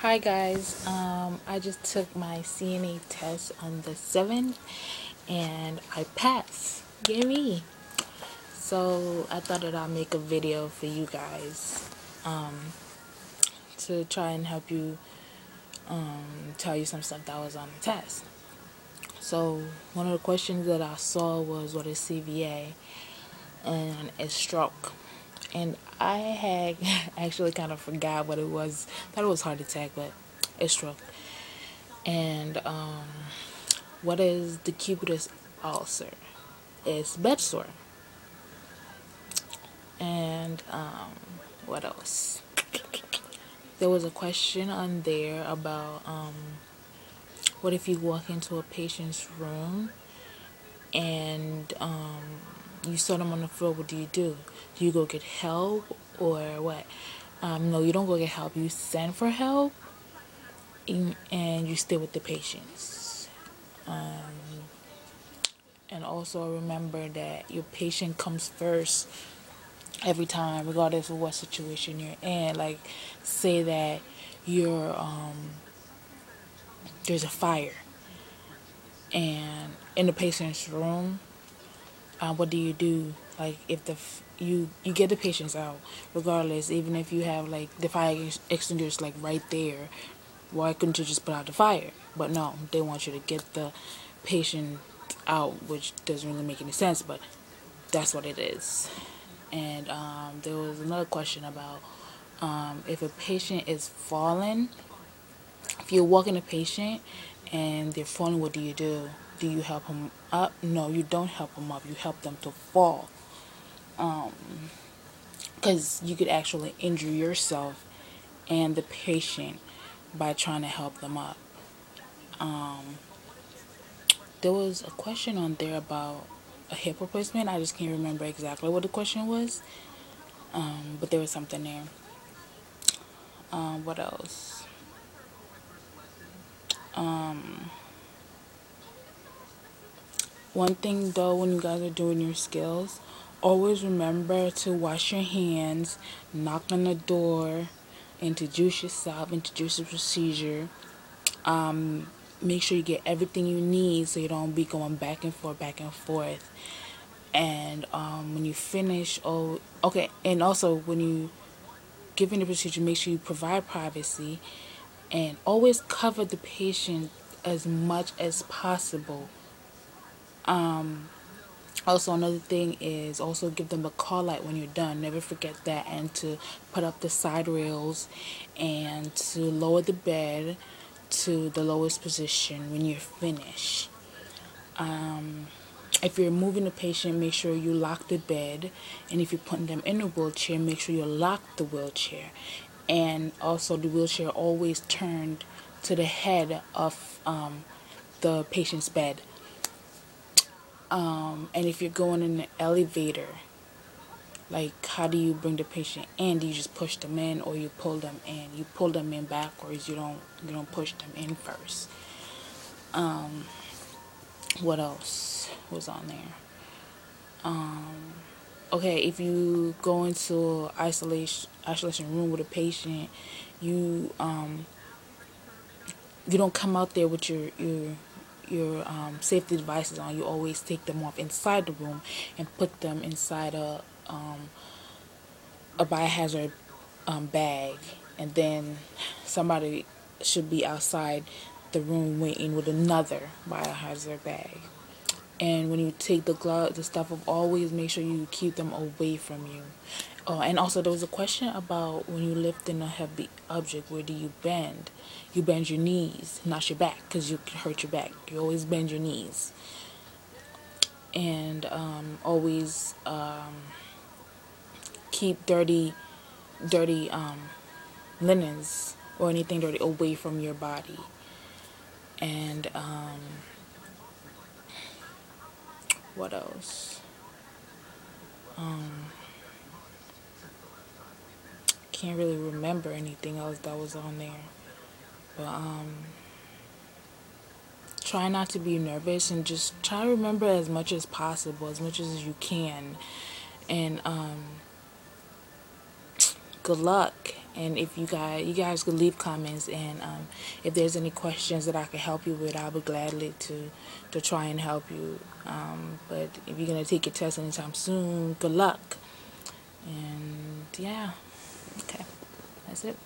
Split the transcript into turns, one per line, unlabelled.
Hi guys, I just took my CNA test on the 7th and I passed. Yay me! So I thought that I'll make a video for you guys to try and help you tell you some stuff that was on the test. So one of the questions that I saw was what is CVA and it's stroke. And I had actually kind of forgot what it was. Thought it was heart attack, but it's stroke. And what is decubitus ulcer? It's bed sore. And what else? There was a question on there about what if you walk into a patient's room and you saw them on the floor, what do you do? Do you go get help or what? No, you don't go get help. You send for help and you stay with the patients. And also remember that your patient comes first every time, regardless of what situation you're in. Like, say that you're there's a fire and in the patient's room. What do you do? Like, if you get the patients out, regardless, even if you have like the fire extinguishers like right there, why couldn't you just put out the fire? But no, they want you to get the patient out, which doesn't really make any sense, but that's what it is. And there was another question about if a patient is falling, if you're walking a patient and they're falling, what do you do? Do you help them up? No, you don't help them up. You help them to fall. Because you could actually injure yourself and the patient by trying to help them up. There was a question on there about a hip replacement. I just can't remember exactly what the question was. But there was something there. What else? One thing though, when you guys are doing your skills, always remember to wash your hands, knock on the door, introduce yourself, introduce the procedure. Make sure you get everything you need so you don't be going back and forth, back and forth. And when you finish, and also when you giving the procedure, make sure you provide privacy and always cover the patient as much as possible. Also, another thing is also give them a call light when you're done. Never forget that, and to put up the side rails and to lower the bed to the lowest position when you're finished. If you're moving the patient, make sure you lock the bed, and if you're putting them in a wheelchair, make sure you lock the wheelchair, and also the wheelchair always turned to the head of the patient's bed. And if you're going in the elevator, like, how do you bring the patient in? Do you just push them in, or you pull them in? You pull them in backwards. You don't push them in first. What else was on there? Okay, if you go into isolation room with a patient, you you don't come out there with your safety devices on. You always take them off inside the room and put them inside a biohazard bag, and then somebody should be outside the room waiting with another biohazard bag. And when you take the glove, the stuff off, always make sure you keep them away from you. Oh, and also there was a question about when you lift in a heavy object, where do you bend? You bend your knees, not your back, because you can hurt your back. You always bend your knees. And always keep dirty linens or anything dirty away from your body. And what else? Can't really remember anything else that was on there. But try not to be nervous and just try to remember as much as possible, as much as you can. And good luck. And if you guys could leave comments, and if there's any questions that I could help you with, I'll be gladly to try and help you. But if you're gonna take your test anytime soon, good luck. And yeah, okay, that's it.